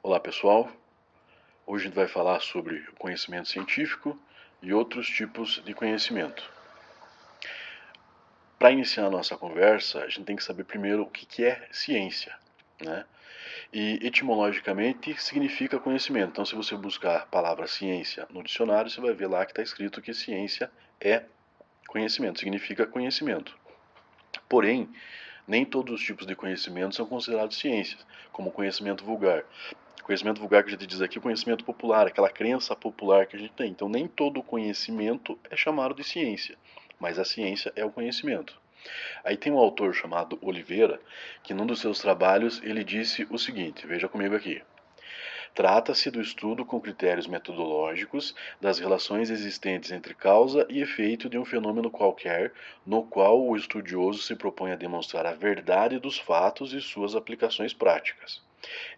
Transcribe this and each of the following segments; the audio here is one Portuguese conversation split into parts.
Olá pessoal, hoje a gente vai falar sobre o conhecimento científico e outros tipos de conhecimento. Para iniciar a nossa conversa, a gente tem que saber primeiro o que é ciência, né? E etimologicamente significa conhecimento. Então, se você buscar a palavra ciência no dicionário, você vai ver lá que está escrito que ciência é conhecimento, significa conhecimento. Porém, nem todos os tipos de conhecimento são considerados ciências, como conhecimento vulgar. Conhecimento vulgar que a gente diz aqui, conhecimento popular, aquela crença popular que a gente tem. Então, nem todo conhecimento é chamado de ciência, mas a ciência é o conhecimento. Aí tem um autor chamado Oliveira, que num dos seus trabalhos ele disse o seguinte, veja comigo aqui. Trata-se do estudo com critérios metodológicos das relações existentes entre causa e efeito de um fenômeno qualquer, no qual o estudioso se propõe a demonstrar a verdade dos fatos e suas aplicações práticas.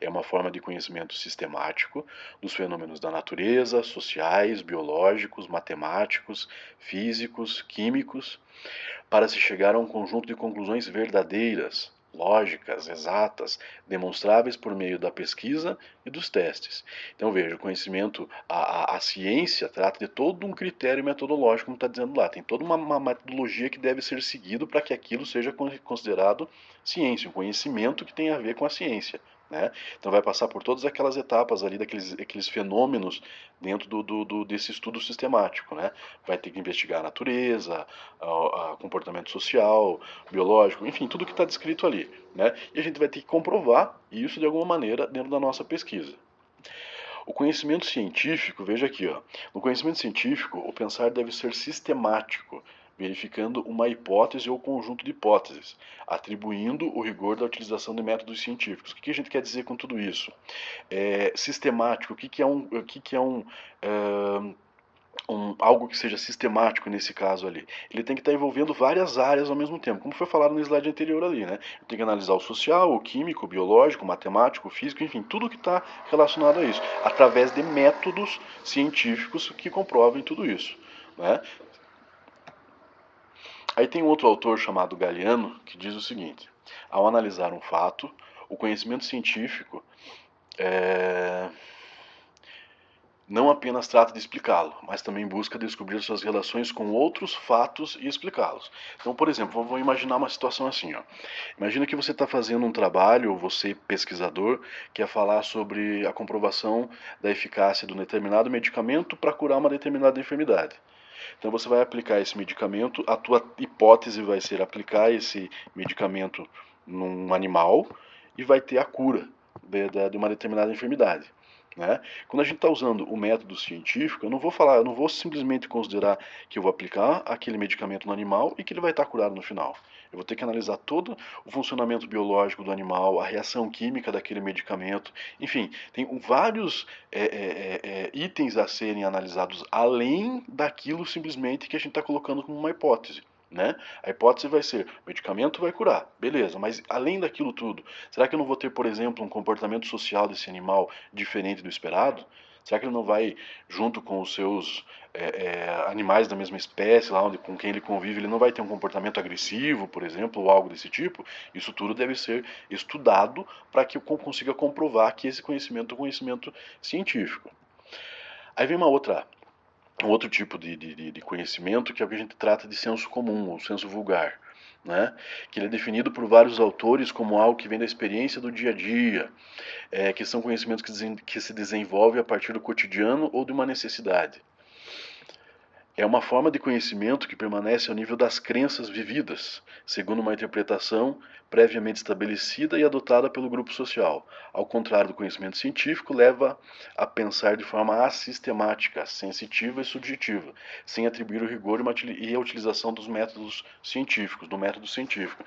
É uma forma de conhecimento sistemático dos fenômenos da natureza, sociais, biológicos, matemáticos, físicos, químicos, para se chegar a um conjunto de conclusões verdadeiras, lógicas, exatas, demonstráveis por meio da pesquisa e dos testes. Então veja, o conhecimento, a ciência trata de todo um critério metodológico, como está dizendo lá. Tem toda uma metodologia que deve ser seguido para que aquilo seja considerado ciência, um conhecimento que tem a ver com a ciência. Né? Então vai passar por todas aquelas etapas ali, daqueles fenômenos dentro desse estudo sistemático. Né? Vai ter que investigar a natureza, a comportamento social, biológico, enfim, tudo que está descrito ali. Né? E a gente vai ter que comprovar isso de alguma maneira dentro da nossa pesquisa. O conhecimento científico, veja aqui, ó, no conhecimento científico, o pensar deve ser sistemático, verificando uma hipótese ou conjunto de hipóteses, atribuindo o rigor da utilização de métodos científicos. O que a gente quer dizer com tudo isso? Sistemático, o que é algo que seja sistemático nesse caso ali. Ele tem que estar envolvendo várias áreas ao mesmo tempo, como foi falado no slide anterior ali, né? Tem que analisar o social, o químico, o biológico, o matemático, o físico, enfim, tudo que está relacionado a isso, através de métodos científicos que comprovem tudo isso, né? Aí tem outro autor chamado Galiano que diz o seguinte: ao analisar um fato, o conhecimento científico não apenas trata de explicá-lo, mas também busca descobrir suas relações com outros fatos e explicá-los. Então, por exemplo, vamos imaginar uma situação assim, ó. Imagina que você está fazendo um trabalho, ou você, pesquisador, quer falar sobre a comprovação da eficácia de um determinado medicamento para curar uma determinada enfermidade. Então você vai aplicar esse medicamento, a tua hipótese vai ser aplicar esse medicamento num animal e vai ter a cura de uma determinada enfermidade. Né? Quando a gente está usando o método científico, eu não vou simplesmente considerar que eu vou aplicar aquele medicamento no animal e que ele vai estar curado no final. Eu vou ter que analisar todo o funcionamento biológico do animal, a reação química daquele medicamento, enfim, tem vários itens a serem analisados além daquilo simplesmente que a gente está colocando como uma hipótese. Né? A hipótese vai ser, o medicamento vai curar, beleza, mas além daquilo tudo, será que eu não vou ter, por exemplo, um comportamento social desse animal diferente do esperado? Será que ele não vai, junto com os seus animais da mesma espécie, lá onde, com quem ele convive, ele não vai ter um comportamento agressivo, por exemplo, ou algo desse tipo? Isso tudo deve ser estudado para que eu consiga comprovar que esse conhecimento é um conhecimento científico. Aí vem um outro tipo de conhecimento, que é o que a gente trata de senso comum, ou senso vulgar, né? Que ele é definido por vários autores como algo que vem da experiência do dia a dia, que são conhecimentos que se desenvolvem a partir do cotidiano ou de uma necessidade. É uma forma de conhecimento que permanece ao nível das crenças vividas, segundo uma interpretação previamente estabelecida e adotada pelo grupo social. Ao contrário do conhecimento científico, leva a pensar de forma assistemática, sensitiva e subjetiva, sem atribuir o rigor e a utilização dos métodos científicos, do método científico.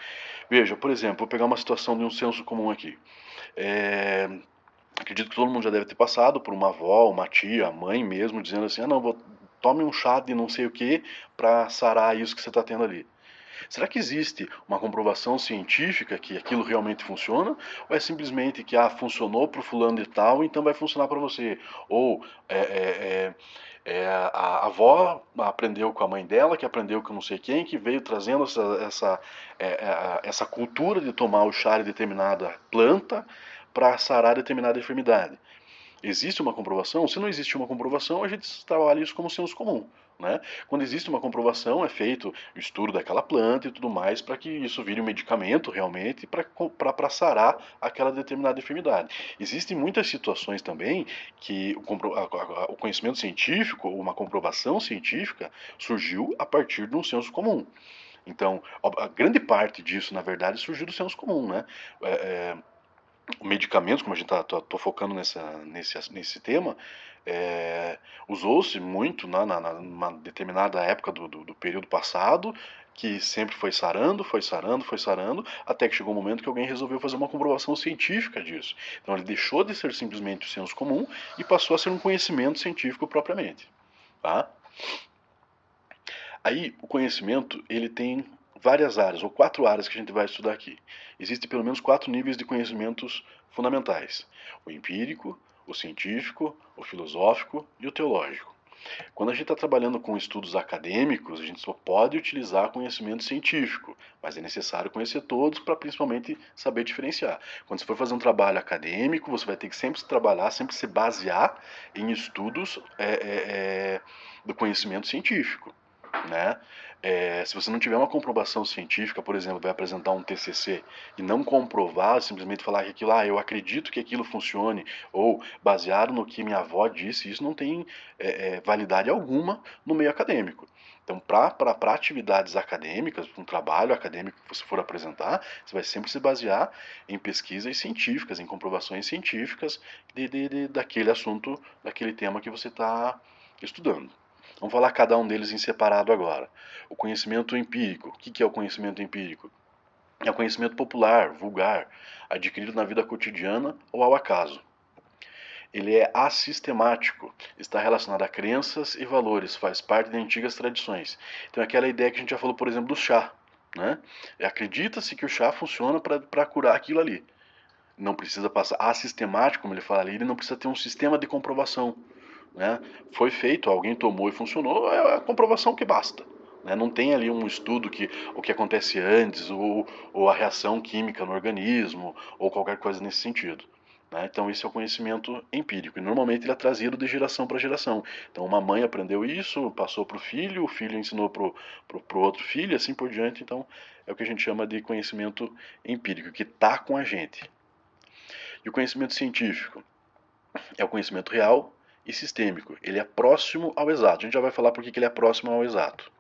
Veja, por exemplo, vou pegar uma situação de um senso comum aqui. Acredito que todo mundo já deve ter passado por uma avó, uma tia, a mãe mesmo, dizendo assim, tome um chá de não sei o que para sarar isso que você está tendo ali. Será que existe uma comprovação científica que aquilo realmente funciona? Ou é simplesmente que funcionou para o fulano de tal, então vai funcionar para você? Ou a avó aprendeu com a mãe dela, que aprendeu com não sei quem, que veio trazendo essa cultura de tomar o chá de determinada planta para sarar determinada enfermidade. Existe uma comprovação? Se não existe uma comprovação, a gente trabalha isso como senso comum. Né? Quando existe uma comprovação, é feito o estudo daquela planta e tudo mais para que isso vire um medicamento realmente para sarar aquela determinada enfermidade. Existem muitas situações também que o conhecimento científico, uma comprovação científica, surgiu a partir de um senso comum. Então, a grande parte disso, na verdade, surgiu do senso comum, né? É, medicamentos, como a gente tô focando nesse tema, usou-se muito numa determinada época do período passado, que sempre foi sarando, foi sarando, foi sarando, até que chegou um momento que alguém resolveu fazer uma comprovação científica disso. Então ele deixou de ser simplesmente o senso comum e passou a ser um conhecimento científico propriamente. Tá? Aí o conhecimento ele tem várias áreas, ou 4 áreas que a gente vai estudar aqui. Existem pelo menos 4 níveis de conhecimentos fundamentais: o empírico, o científico, o filosófico e o teológico. Quando a gente está trabalhando com estudos acadêmicos, a gente só pode utilizar conhecimento científico, mas é necessário conhecer todos para principalmente saber diferenciar. Quando você for fazer um trabalho acadêmico, você vai ter que sempre trabalhar, sempre se basear em estudos do conhecimento científico. Né? Se você não tiver uma comprovação científica, por exemplo, vai apresentar um TCC e não comprovar, simplesmente falar que aquilo, eu acredito que aquilo funcione, ou baseado no que minha avó disse, isso não tem validade alguma no meio acadêmico. Então, para atividades acadêmicas, um trabalho acadêmico que você for apresentar, você vai sempre se basear em pesquisas científicas, em comprovações científicas daquele assunto, daquele tema que você está estudando. Vamos falar cada um deles em separado agora. O conhecimento empírico. O que é o conhecimento empírico? É o conhecimento popular, vulgar, adquirido na vida cotidiana ou ao acaso. Ele é assistemático, está relacionado a crenças e valores, faz parte de antigas tradições. Então, aquela ideia que a gente já falou, por exemplo, do chá. Né? Acredita-se que o chá funciona para curar aquilo ali. Não precisa passar assistemático, como ele fala ali, ele não precisa ter um sistema de comprovação. Né? Foi feito, alguém tomou e funcionou, é a comprovação que basta. Né? Não tem ali um estudo que o que acontece antes, ou a reação química no organismo, ou qualquer coisa nesse sentido. Né? Então esse é o conhecimento empírico, e normalmente ele é trazido de geração para geração. Então uma mãe aprendeu isso, passou para o filho ensinou para o outro filho, assim por diante. Então é o que a gente chama de conhecimento empírico, que está com a gente. E o conhecimento científico é o conhecimento real e sistêmico. Ele é próximo ao exato. A gente já vai falar por que ele é próximo ao exato.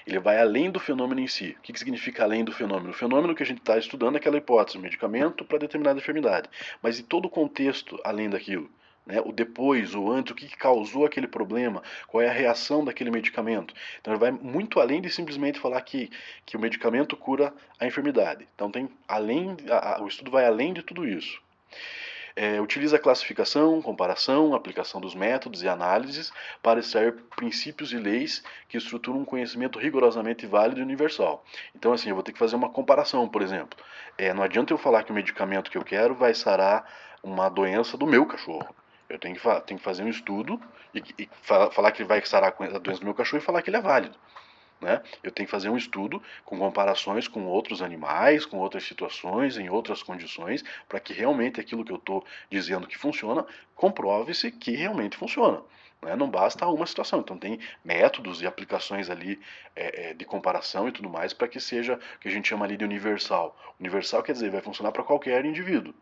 Ele vai além do fenômeno em si. O que significa além do fenômeno? O fenômeno que a gente está estudando é aquela hipótese, um medicamento para determinada enfermidade. Mas e todo o contexto além daquilo? Né? O depois, o antes, o que causou aquele problema, qual é a reação daquele medicamento. Então ele vai muito além de simplesmente falar que o medicamento cura a enfermidade. Então o estudo vai além de tudo isso. Utiliza a classificação, comparação, aplicação dos métodos e análises para extrair princípios e leis que estruturam um conhecimento rigorosamente válido e universal. Então, assim, eu vou ter que fazer uma comparação, por exemplo. Não adianta eu falar que o medicamento que eu quero vai sarar uma doença do meu cachorro. Eu tenho que fazer um estudo e falar que ele vai sarar a doença do meu cachorro e falar que ele é válido. Né? Eu tenho que fazer um estudo com comparações com outros animais, com outras situações, em outras condições, para que realmente aquilo que eu estou dizendo que funciona, comprove-se que realmente funciona. Né? Não basta uma situação. Então tem métodos e aplicações ali de comparação e tudo mais para que seja o que a gente chama ali de universal. Universal quer dizer, vai funcionar para qualquer indivíduo.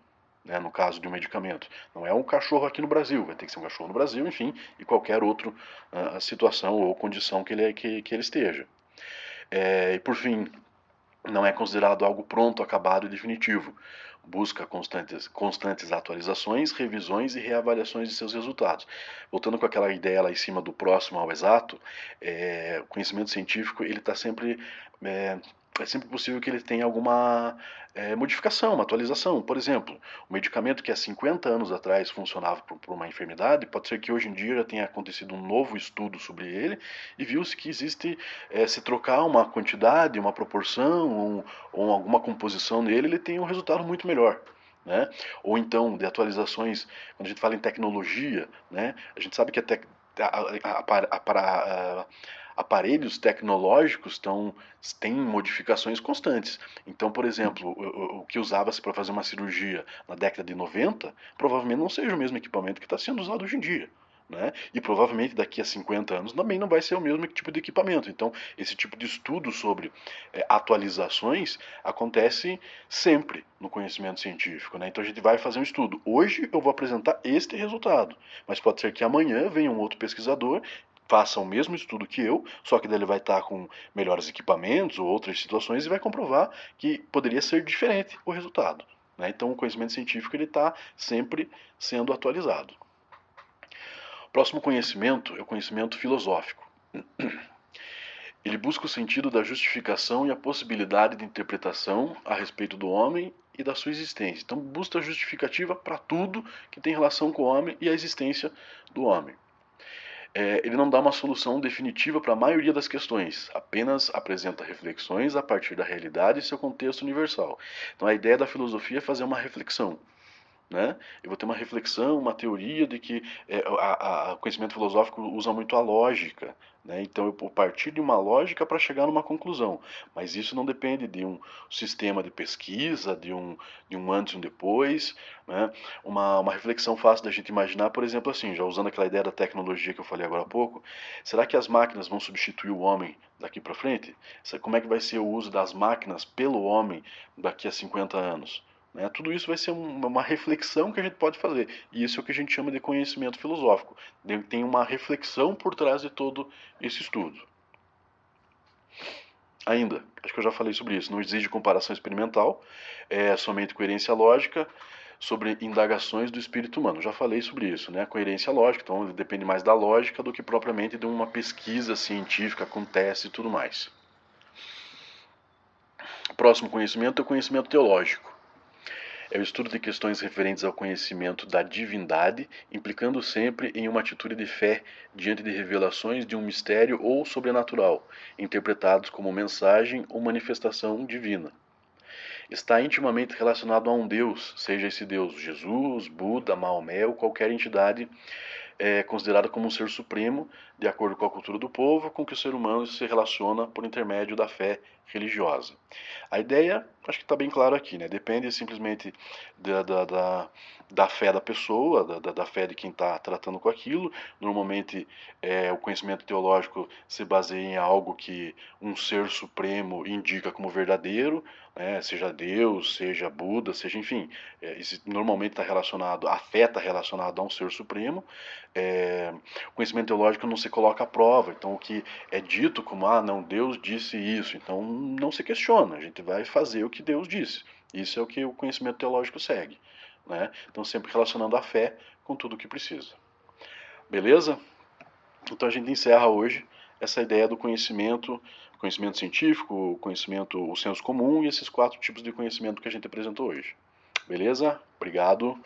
Né, no caso de um medicamento. Não é um cachorro aqui no Brasil, vai ter que ser um cachorro no Brasil, enfim, e qualquer outra situação ou condição que ele esteja. E por fim, não é considerado algo pronto, acabado e definitivo. Busca constantes atualizações, revisões e reavaliações de seus resultados. Voltando com aquela ideia lá em cima do próximo ao exato, o conhecimento científico ele está sempre é sempre possível que ele tenha alguma modificação, uma atualização. Por exemplo, um medicamento que há 50 anos atrás funcionava por uma enfermidade, pode ser que hoje em dia já tenha acontecido um novo estudo sobre ele e viu-se que existe, se trocar uma quantidade, uma proporção ou alguma composição nele, ele tem um resultado muito melhor. Né? Ou então de atualizações, quando a gente fala em tecnologia, né? A gente sabe que a aparelhos tecnológicos têm modificações constantes. Então, por exemplo, o que usava-se para fazer uma cirurgia na década de 90, provavelmente não seja o mesmo equipamento que está sendo usado hoje em dia. Né? E provavelmente daqui a 50 anos também não vai ser o mesmo tipo de equipamento. Então, esse tipo de estudo sobre atualizações acontece sempre no conhecimento científico. Né? Então, a gente vai fazer um estudo. Hoje eu vou apresentar este resultado, mas pode ser que amanhã venha um outro pesquisador, faça o mesmo estudo que eu, só que daí ele vai estar com melhores equipamentos ou outras situações e vai comprovar que poderia ser diferente o resultado. Né? Então, o conhecimento científico ele está sempre sendo atualizado. O próximo conhecimento é o conhecimento filosófico. Ele busca o sentido da justificação e a possibilidade de interpretação a respeito do homem e da sua existência. Então, busca justificativa para tudo que tem relação com o homem e a existência do homem. Ele não dá uma solução definitiva para a maioria das questões, apenas apresenta reflexões a partir da realidade e seu contexto universal. Então, a ideia da filosofia é fazer uma reflexão. Né? Eu vou ter uma reflexão, uma teoria de que o conhecimento filosófico usa muito a lógica. Né? Então eu vou partir de uma lógica para chegar numa conclusão. Mas isso não depende de um sistema de pesquisa, de um antes e um depois. Né? Uma reflexão fácil da gente imaginar, por exemplo, assim, já usando aquela ideia da tecnologia que eu falei agora há pouco, será que as máquinas vão substituir o homem daqui para frente? Como é que vai ser o uso das máquinas pelo homem daqui a 50 anos? Né? Tudo isso vai ser uma reflexão que a gente pode fazer. E isso é o que a gente chama de conhecimento filosófico. Tem uma reflexão por trás de todo esse estudo. Ainda, acho que eu já falei sobre isso, não exige comparação experimental, é somente coerência lógica sobre indagações do espírito humano. Já falei sobre isso, né? Coerência lógica, então depende mais da lógica do que propriamente de uma pesquisa científica com teste e tudo mais. O próximo conhecimento é o conhecimento teológico. É o estudo de questões referentes ao conhecimento da divindade, implicando sempre em uma atitude de fé diante de revelações de um mistério ou sobrenatural, interpretados como mensagem ou manifestação divina. Está intimamente relacionado a um Deus, seja esse Deus Jesus, Buda, Maomé ou qualquer entidade considerada como um ser supremo, de acordo com a cultura do povo, com que o ser humano se relaciona por intermédio da fé religiosa. A ideia, acho que está bem claro aqui, né? Depende simplesmente da fé da pessoa, da fé de quem está tratando com aquilo. Normalmente, o conhecimento teológico se baseia em algo que um ser supremo indica como verdadeiro, né? Seja Deus, seja Buda, seja, enfim, normalmente está relacionado, a fé está relacionada a um ser supremo. O conhecimento teológico não se coloca à prova, então o que é dito como, não, Deus disse isso, então não se questiona, a gente vai fazer o que Deus disse. Isso é o que o conhecimento teológico segue. Né? Então sempre relacionando a fé com tudo o que precisa. Beleza? Então a gente encerra hoje essa ideia do conhecimento científico, o senso comum e esses 4 tipos de conhecimento que a gente apresentou hoje. Beleza? Obrigado.